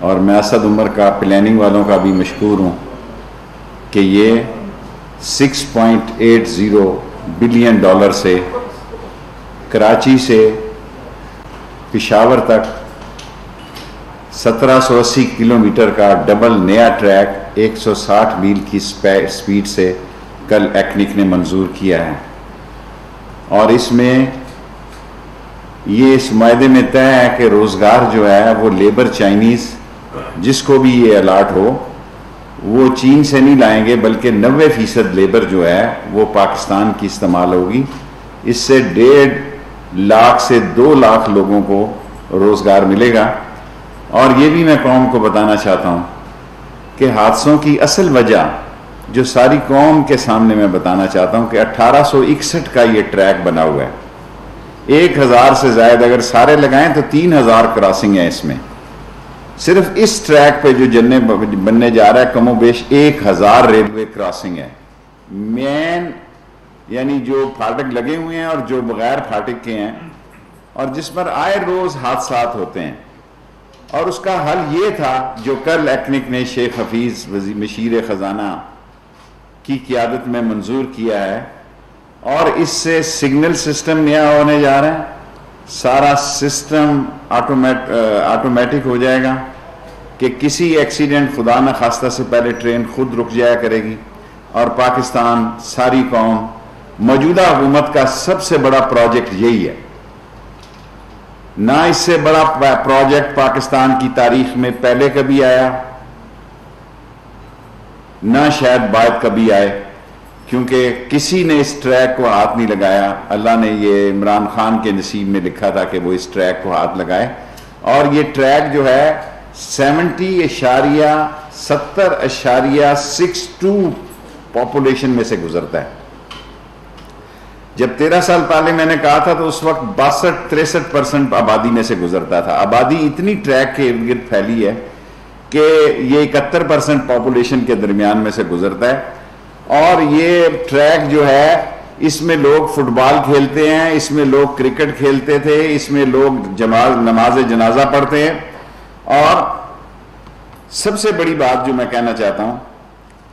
اور میں اسد عمر کا پلاننگ والوں کا بھی مشکور ہوں کہ یہ 6.80 بلین ڈالر سے کراچی سے پشاور تک 1780 کلومیٹر کا ڈبل نیا ٹریک 160 میل کی سپیڈ سے کل ایکنک نے منظور کیا ہے، اور اس میں یہ اس معاہدے میں طے ہے کہ روزگار جو ہے وہ لیبر چائنیز جس کو بھی یہ الاٹ ہو وہ چین سے نہیں لائیں گے، بلکہ 90% لیبر جو ہے وہ پاکستان کی استعمال ہوگی۔ اس سے 1.5 لاکھ سے 2 لاکھ لوگوں کو روزگار ملے گا۔ اور یہ بھی میں قوم کو بتانا چاہتا ہوں کہ حادثوں کی اصل وجہ جو ساری قوم کے سامنے میں بتانا چاہتا ہوں کہ 1861 کا یہ ٹریک بنا ہوا ہے، 1000 سے زائد اگر سارے لگائیں تو 3000 کراسنگ ہیں اس میں۔ صرف اس ٹریک پہ جو بننے جا رہا ہے کم و بیش 1000 ریلوے کراسنگ ہے، مین یعنی جو پھاٹک لگے ہوئے ہیں اور جو بغیر پھاٹک کے ہیں، اور جس پر آئے روز حادثات ہوتے ہیں۔ اور اس کا حل یہ تھا جو کل ایکنک نے شیخ حفیظ مشیر خزانہ کی قیادت میں منظور کیا ہے، اور اس سے سگنل سسٹم نیا ہونے جا رہا ہے، سارا سسٹم آٹومیٹک ہو جائے گا کہ کسی ایکسیڈنٹ خدا نخواستہ سے پہلے ٹرین خود رک جایا کرے گی، اور پاکستان ساری قوم موجودہ حکومت کا سب سے بڑا پروجیکٹ یہی ہے۔ نہ اس سے بڑا پروجیکٹ پاکستان کی تاریخ میں پہلے کبھی آیا، نہ شاید بعد کبھی آئے، کیونکہ کسی نے اس ٹریک کو ہاتھ نہیں لگایا۔ اللہ نے یہ عمران خان کے نصیب میں لکھا تھا کہ وہ اس ٹریک کو ہاتھ لگائے، اور یہ ٹریک جو ہے 70.62 پاپولیشن میں سے گزرتا ہے۔ جب 13 سال پہلے میں نے کہا تھا تو اس وقت 62-63% آبادی میں سے گزرتا تھا۔ آبادی اتنی ٹریک کے ارد گرد پھیلی ہے کہ یہ 71% پاپولیشن کے درمیان میں سے گزرتا ہے، اور یہ ٹریک جو ہے اس میں لوگ فٹ بال کھیلتے ہیں، اس میں لوگ کرکٹ کھیلتے تھے، اس میں لوگ نماز جنازہ پڑھتے ہیں۔ اور سب سے بڑی بات جو میں کہنا چاہتا ہوں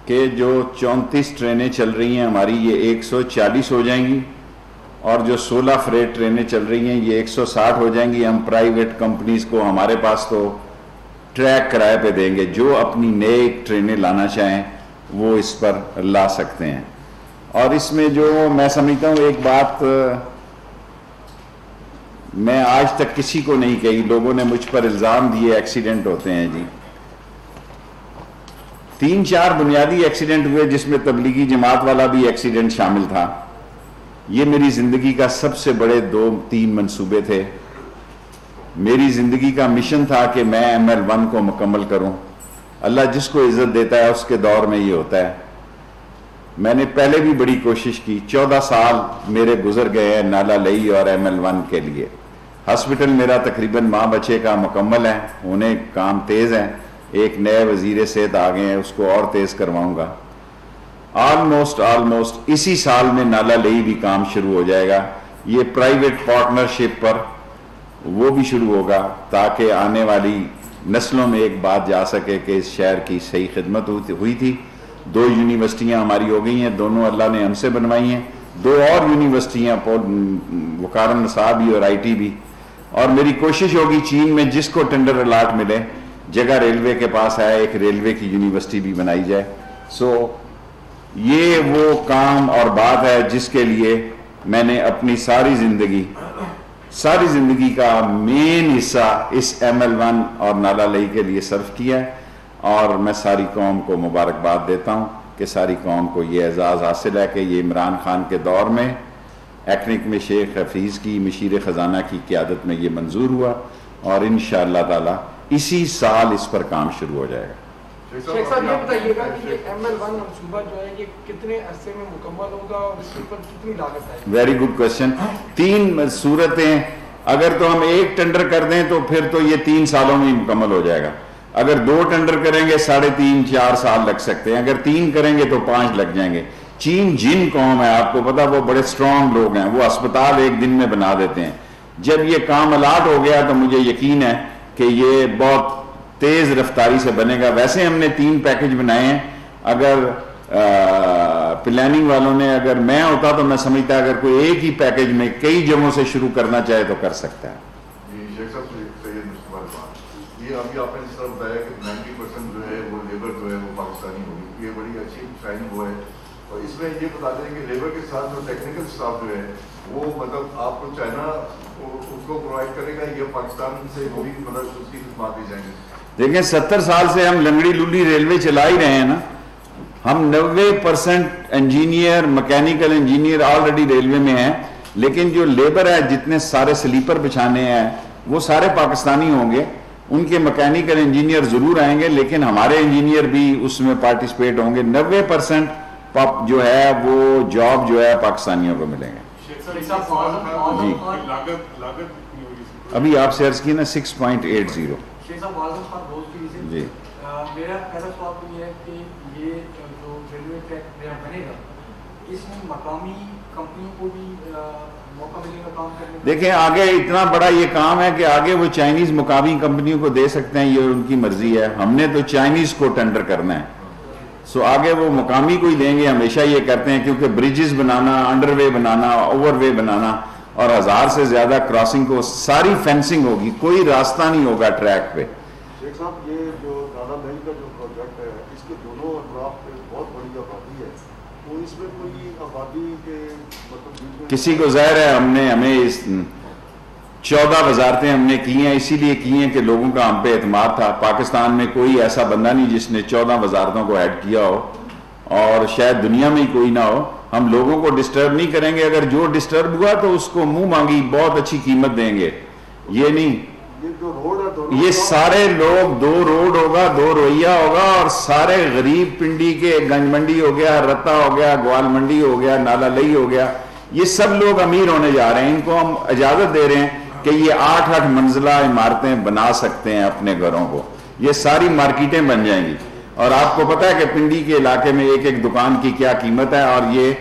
کہ جو 34 ٹرینیں چل رہی ہیں ہماری، یہ 140 ہو جائیں گی، اور جو 16 فریٹ ٹرینیں چل رہی ہیں یہ 160 ہو جائیں گی۔ ہم پرائیویٹ کمپنیز کو ہمارے پاس تو ٹریک کرائے پہ دیں گے، جو اپنی نئے ٹرینیں لانا چاہیں وہ اس پر لا سکتے ہیں۔ اور اس میں جو میں سمجھتا ہوں ایک بات میں آج تک کسی کو نہیں کہی، لوگوں نے مجھ پر الزام دیے ایکسیڈنٹ ہوتے ہیں جی، 3-4 بنیادی ایکسیڈنٹ ہوئے جس میں تبلیغی جماعت والا بھی ایکسیڈنٹ شامل تھا۔ یہ میری زندگی کا سب سے بڑے 2-3 منصوبے تھے۔ میری زندگی کا مشن تھا کہ میں ML1 کو مکمل کروں۔ اللہ جس کو عزت دیتا ہے اس کے دور میں یہ ہوتا ہے۔ میں نے پہلے بھی بڑی کوشش کی، 14 سال میرے گزر گئے ہیں نالا لئی اور ML1 کے لیے۔ ہاسپٹل میرا تقریباً ماں بچے کا مکمل ہے، انہیں کام تیز ہے، ایک نئے وزیر صحت آ گئے ہیں، اس کو اور تیز کرواؤں گا۔ آلموسٹ اسی سال میں نالا لئی بھی کام شروع ہو جائے گا۔ یہ پرائیویٹ پارٹنرشپ پر وہ بھی شروع ہوگا تاکہ آنے والی نسلوں میں ایک بات جا سکے کہ اس شہر کی صحیح خدمت ہوئی تھی۔ 2 یونیورسٹیاں ہماری ہو گئی ہیں، دونوں اللہ نے ہم سے بنوائی ہیں۔ 2 اور یونیورسٹیاں وقار نصابی اور IT بھی، اور میری کوشش ہوگی چین میں جس کو ٹینڈر الاٹ ملے، جگہ ریلوے کے پاس ہے، ایک ریلوے کی یونیورسٹی بھی بنائی جائے۔ یہ وہ کام اور بات ہے جس کے لیے میں نے اپنی ساری زندگی کا مین حصہ اس ML1 اور نالا لئی کے لیے صرف کیا ہے، اور میں ساری قوم کو مبارکباد دیتا ہوں کہ ساری قوم کو یہ اعزاز حاصل ہے کہ یہ عمران خان کے دور میں ایکنک میں شیخ حفیظ کی مشیر خزانہ کی قیادت میں یہ منظور ہوا، اور انشاءاللہ تعالی اسی سال اس پر کام شروع ہو جائے گا۔ شیخ صاحب یہ بتائیے گا کہ یہ ML1 منصوبہ جو ہے یہ کتنے عرصے میں مکمل ہوگا اور اس پر کتنی لاگت آئے گی؟ Very good question. 3 صورتیں، اگر تو ہم ایک ٹینڈر کر دیں تو پھر تو یہ 3 سالوں میں ہی مکمل ہو جائے گا۔ اگر 2 ٹینڈر کریں گے 3.5-4 سال لگ سکتے ہیں، اگر 3 کریں گے تو 5 لگ جائیں گے۔ چین جن قوم ہے آپ کو پتا، وہ بڑے سٹرونگ لوگ ہیں، وہ اسپتال ایک دن میں بنا دیتے ہیں۔ جب یہ کام الاٹ ہو گیا تو مجھے یقین ہے کہ یہ بہت تیز رفتاری سے بنے گا. ویسے ہم نے 3 پیکج بنائے ہیں. اگر پلاننگ والوں نے, اگر میں ہوتا تو میں سمجھتا اگر کوئی ایک ہی پیکج میں کئی جگہوں سے شروع کرنا چاہے تو کر سکتا ہے. شیخ صاحب یہ ابھی آپ نے جس طرح بتایا کہ 90% جو ہے وہ لیبر جو ہے وہ پاکستانی ہوگی, یہ بڑی اچھی شائن وہ ہے. اور اس میں یہ بتا دیں کہ لیبر کے ساتھ جو ٹیکنیکل اسٹاف جو ہے وہ مطلب آپ کو چائنا اس کو پرووائڈ کرے گا یا پاکستان سے وہ بھی مطلب اس کی خدمات دی جائیں گے؟ دیکھیں 70 سال سے ہم لنگڑی لولی ریلوے چلا ہی رہے ہیں نا. ہم 90% engineer, mechanical engineer already railway میں ہیں, لیکن جو لیبر ہے جتنے سارے سلیپر بچھانے ہیں وہ سارے پاکستانی ہوں گے. ان کے مکینیکل انجینئر ضرور آئیں گے, لیکن ہمارے انجینئر بھی اس میں پارٹیسپیٹ ہوں گے. 90% جو ہے وہ جاب جو ہے پاکستانیوں کو ملیں گے. جی ابھی آپ سے عرض کی نا 6.80. جی میرا پہلا سوال تو یہ ہے کہ یہ جو ریلوے ٹریک بنے گا اس میں مقامی کمپنیوں کو بھی موقع ملے گا کام کرنے کا؟ دیکھیں آگے اتنا بڑا یہ کام ہے کہ آگے وہ چائنیز مقامی کمپنیوں کو دے سکتے ہیں, یہ ان کی مرضی ہے. ہم نے تو چائنیز کو ٹینڈر کرنا ہے. سو آگے وہ مقامی کو ہی دیں گے. ہمیشہ یہ کرتے ہیں کیونکہ بریجز بنانا, انڈر وے بنانا, اوور وے بنانا اور 1000 سے زیادہ کراسنگ کو ساری فینسنگ ہوگی, کوئی راستہ نہیں ہوگا ٹریک پہ. شیخ صاحب یہ جو نالا نئی کا جو پروجیکٹ ہے اس کے دونوں اطراف پہ بہت بڑی آبادی ہے, تو اس میں کوئی آبادی کے مطلب کسی کو ظاہر ہے ہمیں اس 14 وزارتیں ہم نے کی ہیں, اسی لیے کی ہیں کہ لوگوں کا ہم پہ اعتماد تھا. پاکستان میں کوئی ایسا بندہ نہیں جس نے 14 وزارتوں کو ہیڈ کیا ہو, اور شاید دنیا میں ہی کوئی نہ ہو. ہم لوگوں کو ڈسٹرب نہیں کریں گے, اگر جو ڈسٹرب ہوا تو اس کو منہ مانگی بہت اچھی قیمت دیں گے. یہ نہیں, یہ سارے لوگ 2 روڈ ہوگا, 2 رویہ ہوگا, اور سارے غریب پنڈی کے گنج منڈی ہو گیا, رتا ہو گیا, گوال منڈی ہو گیا, نالا لئی ہو گیا, یہ سب لوگ امیر ہونے جا رہے ہیں. ان کو ہم اجازت دے رہے ہیں کہ یہ 8 منزلہ عمارتیں بنا سکتے ہیں اپنے گھروں کو. یہ ساری مارکیٹیں بن جائیں گی. اور آپ کو پتا ہے کہ پنڈی کے علاقے میں ایک دکان کی کیا قیمت ہے, اور یہ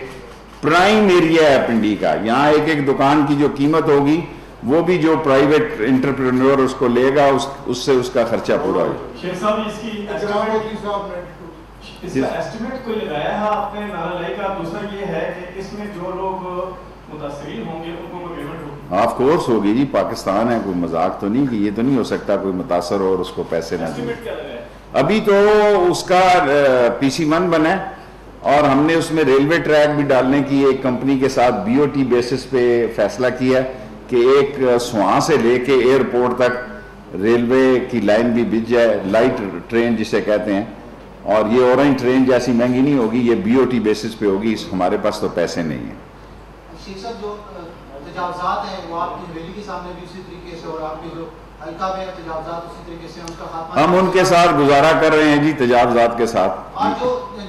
پرائم ایریا ہے پنڈی کا. یہاں ایک دکان کی جو قیمت ہوگی وہ بھی جو پرائیویٹ انٹرپرینور اس کو لے گا اس سے اس کا خرچہ پورا ہوگا. شیخ صاحب اس کی ایسٹیمیٹ کوئی لگایا ہے آپ نے نالا لئی کا؟ دوسرا یہ ہے کہ اس میں جو لوگ متاثرین ہوں گے ان کو پیمنٹ ہوگی؟ آف کورس ہوگی جی, پاکستان ہے, کوئی مذاق تو نہیں کہ یہ تو نہیں ہو سکتا کوئی متاثر ہو اور اس کو پیسے نہ دیں. ابھی تو اس کا PC1 بنا ہے, اور ہم نے اس میں ریلوے ٹریک بھی ڈالنے کی ایک کمپنی کے ساتھ BOT بیسس پہ فیصلہ کیا ہے کہ ایک سوان سے لے کے ایئرپورٹ تک ریلوے کی لائن بھی بچ جائے, لائٹ ٹرین جسے کہتے ہیں. اور یہ اورنج ٹرین جیسی مہنگی نہیں ہوگی, یہ BOT بیسس پہ ہوگی. ہمارے پاس تو پیسے نہیں ہیں. شیخ صاحب جو تجاوزات ہیں وہ آپ کی حویلی کے سامنے بھی اسی طریقے سے, اور آپ کے جو حلقہ میں تجاوزات اسی طریقے سے ان کا خاتمہ ہم ان کے ساتھ گزارا کر رہے ہیں جی, تجاوزات کے ساتھ. اور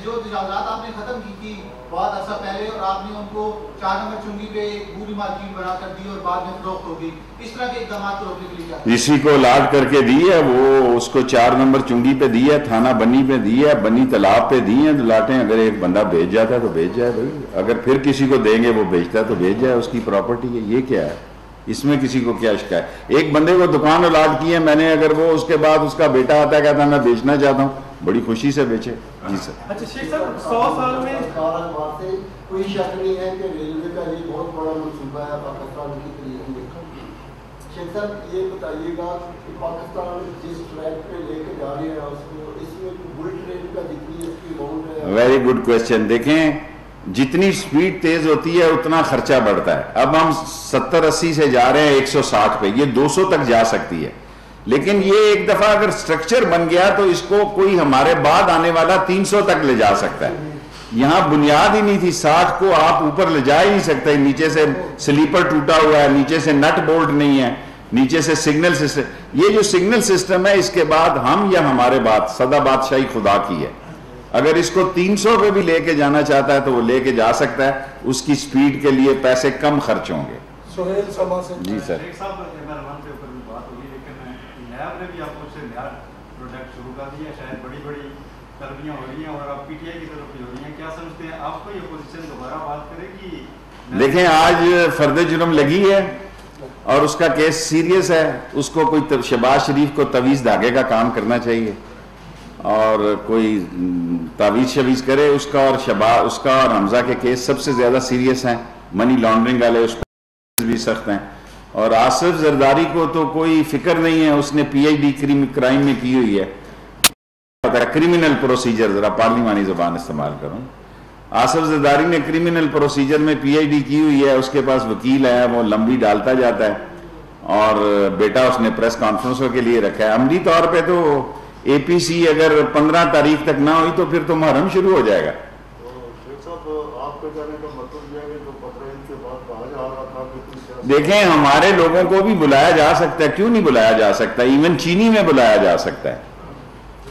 جو تجاوزات آپ نے ختم کی تھی بہت عرصہ پہلے, اور آپ نے ان کو 4 نمبر چنگی پہ ایک پوری مارکیٹ بنا کر دی اور بعد میں فروخت ہوگی, اس طرح کے اقدامات کو روکنے کے لیے کیا؟ اسی کو الاٹ کر کے دی ہے, وہ اس کو 4 نمبر چنگی پہ دی ہے, تھانہ بنی پہ دی ہے, بنی تالاب پہ دی ہیں لاٹیں. اگر ایک بندہ بھیج جاتا ہے تو بھیج جائے بھائی, اگر پھر کسی کو دیں گے وہ بیچتا ہے تو بھیج جائے, اس کی پراپرٹی ہے. یہ کیا ہے, اس میں کسی کو کیا شکایت؟ ایک بندے کو دکان الاٹ کی ہے میں نے, اگر وہ اس کے بعد اس کا بیٹا آتا ہے کہتا ہے میں بیچنا چاہتا ہوں, بڑی خوشی سے بیچے. جی سر. اچھا شیخ صاحب 100 سال میں کوئی شک نہیں ہے کہ ریلوے کا یہ بہت بڑا منصوبہ ہے پاکستان کی تاریخ میں. شیخ صاحب یہ بتائیے گا کہ پاکستان جس ٹریک پہ لے کے جا رہے ہیں اس میں بلٹ ٹرین کا جتنی اس کی اماؤنٹ ہے. Very good question. دیکھیں جتنی سپیڈ تیز ہوتی ہے اتنا خرچہ بڑھتا ہے. اب ہم 70-80 سے جا رہے ہیں 160 پہ, یہ 200 تک جا سکتی ہے. لیکن یہ ایک دفعہ اگر سٹرکچر بن گیا تو اس کو کوئی ہمارے بعد آنے والا 300 تک لے جا سکتا ہے. یہاں بنیاد ہی نہیں تھی, 60 کو آپ اوپر لے جا ہی نہیں سکتے. نیچے سے سلیپر ٹوٹا ہوا ہے, نیچے سے نٹ بولٹ نہیں ہے, نیچے سے سگنل سسٹم. یہ جو سگنل سسٹم ہے اس کے بعد ہم یا ہمارے بعد سدا بادشاہی خدا کی ہے. اگر اس کو 300 پہ بھی لے کے جانا چاہتا ہے تو وہ لے کے جا سکتا ہے. اس کی سپیڈ کے لیے پیسے کم خرچ ہوں گے. سہیل سما سے. جی سر. ایک صاحب ML1 کے اوپر بھی بات ہوگی, لیکن نیب نے بھی آپ سے نیا پروجیکٹ شروع کر دیا, شاید بڑی بڑی تربیاں ہو رہی ہیں اور آپ PTI کی طرف بھی ہو رہی ہیں. کیا سمجھتے ہیں آپ کو یہ اپوزیشن دوبارہ بات کرے گی؟ دیکھیں آج فرد جرم لگی ہے, اور اس کا کیس سیریس ہے، اس کو کوئی شہباز شریف کو تویز دھاگے کا کام کرنا چاہیے، اور کوئی تعویذ شویز کرے اس کا، اور اس کا اور حمزہ کے کیس سب سے زیادہ سیریس ہیں، منی لانڈرنگ والے اس کو بھی سخت ہیں، اور آصف زرداری کو تو کوئی فکر نہیں ہے، اس نے پی ایچ ڈی کرائم میں کی ہوئی ہے، کرمنل پروسیجر، ذرا پارلیمانی زبان استعمال کروں، آصف زرداری نے کرمنل پروسیجر میں پی ایچ ڈی کی ہوئی ہے، اس کے پاس وکیل ہے، وہ لمبی ڈالتا جاتا ہے، اور بیٹا اس نے پریس کانفرنسوں کے لیے رکھا ہے۔ عملی طور پہ تو اے پی سی اگر 15 تاریخ تک نہ ہوئی تو پھر تو محرم شروع ہو جائے گا۔ دیکھیں ہمارے لوگوں کو بھی بلایا جا سکتا ہے، کیوں نہیں بلایا جا سکتا، ایون چینی میں بلایا جا سکتا ہے،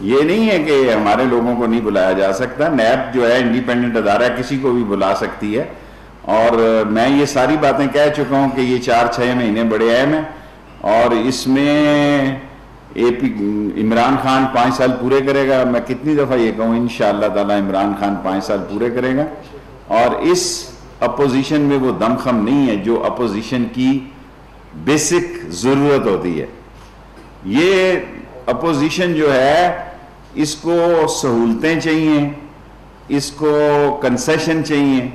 یہ نہیں ہے کہ ہمارے لوگوں کو نہیں بلایا جا سکتا، نیب جو ہے انڈیپینڈنٹ ادارہ کسی کو بھی بلا سکتی ہے، اور میں یہ ساری باتیں کہہ چکا ہوں کہ یہ 4-6 مہینے بڑے اہم ہیں، اور اس میں عمران خان 5 سال پورے کرے گا، میں کتنی دفعہ یہ کہوں انشاءاللہ تعالی عمران خان 5 سال پورے کرے گا، اور اس اپوزیشن میں وہ دم خم نہیں ہے جو اپوزیشن کی بیسک ضرورت ہوتی ہے۔ یہ اپوزیشن جو ہے اس کو سہولتیں چاہیے، اس کو کنسیشن چاہیے،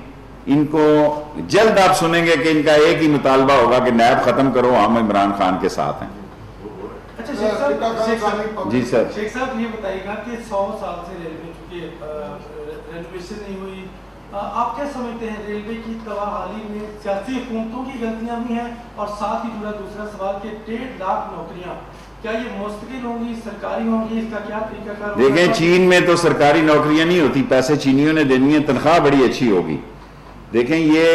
ان کو جلد آپ سنیں گے کہ ان کا ایک ہی مطالبہ ہوگا کہ نیب ختم کرو، ہم عمران خان کے ساتھ ہیں۔ اچھا شیخ صاحب جی سر، شیخ صاحب یہ بتائیے گا کہ 100 سال سے ریلوے چونکہ رینوویشن نہیں ہوئی، آپ کیا سمجھتے ہیں ریلوے کی تباہی میں سیاسی حکومتوں کی غلطیاں بھی ہیں، اور ساتھ ہی جڑا دوسرا سوال کہ 1.5 لاکھ نوکریاں کیا یہ مستقل ہوں گی، سرکاری ہوں گی، اس کا کیا طریقہ کار؟ دیکھیں چین میں تو سرکاری نوکریاں نہیں ہوتی، پیسے چینیوں نے دینی ہے، تنخواہ بڑی اچھی ہوگی۔ دیکھیں یہ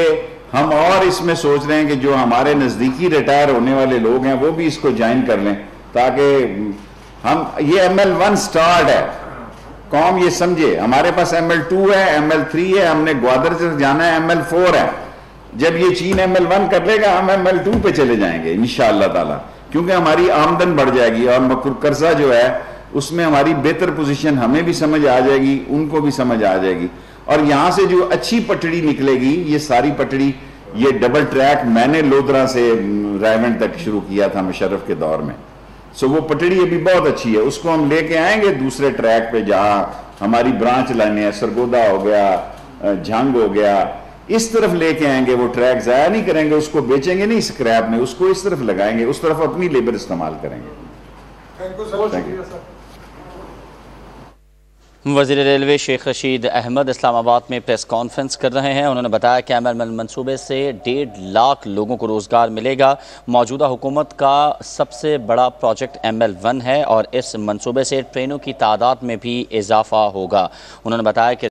ہم اور اس میں سوچ رہے ہیں کہ جو ہمارے نزدیکی ریٹائر ہونے والے لوگ ہیں وہ بھی اس کو جوائن کر لیں، تاکہ ہم یہ ML1 سٹارٹ ہے، قوم یہ سمجھے ہمارے پاس ML2 ہے، ML3 ہے، ہم نے گوادر سے جانا ہے، ML4 ہے، جب یہ چین ML1 کر لے گا ہم ML2 پہ چلے جائیں گے انشاءاللہ تعالی، کیونکہ ہماری آمدن بڑھ جائے گی، اور قرضہ جو ہے اس میں ہماری بہتر پوزیشن ہمیں بھی سمجھ آ جائے گی، ان کو بھی سمجھ آ جائے گی، اور یہاں سے جو اچھی پٹڑی نکلے گی، یہ ساری پٹڑی، یہ ڈبل ٹریک میں نے لودرا سے رائیونڈ تک شروع کیا تھا مشرف کے دور میں، وہ پٹڑی ابھی بہت اچھی ہے، اس کو ہم لے کے آئیں گے دوسرے ٹریک پہ جہاں ہماری برانچ لائنیں ہیں، سرگودا ہو گیا، جھنگ ہو گیا، اس طرف لے کے آئیں گے، وہ ٹریک ضائع نہیں کریں گے، اس کو بیچیں گے نہیں اسکریپ میں، اس کو اس طرف لگائیں گے، اس طرف اپنی لیبر استعمال کریں گے۔ وزیر ریلوے شیخ رشید احمد اسلام آباد میں پریس کانفرنس کر رہے ہیں، انہوں نے بتایا کہ ML1 منصوبے سے 1.5 لاکھ لوگوں کو روزگار ملے گا، موجودہ حکومت کا سب سے بڑا پروجیکٹ ML1 ہے، اور اس منصوبے سے ٹرینوں کی تعداد میں بھی اضافہ ہوگا۔ انہوں نے بتایا کہ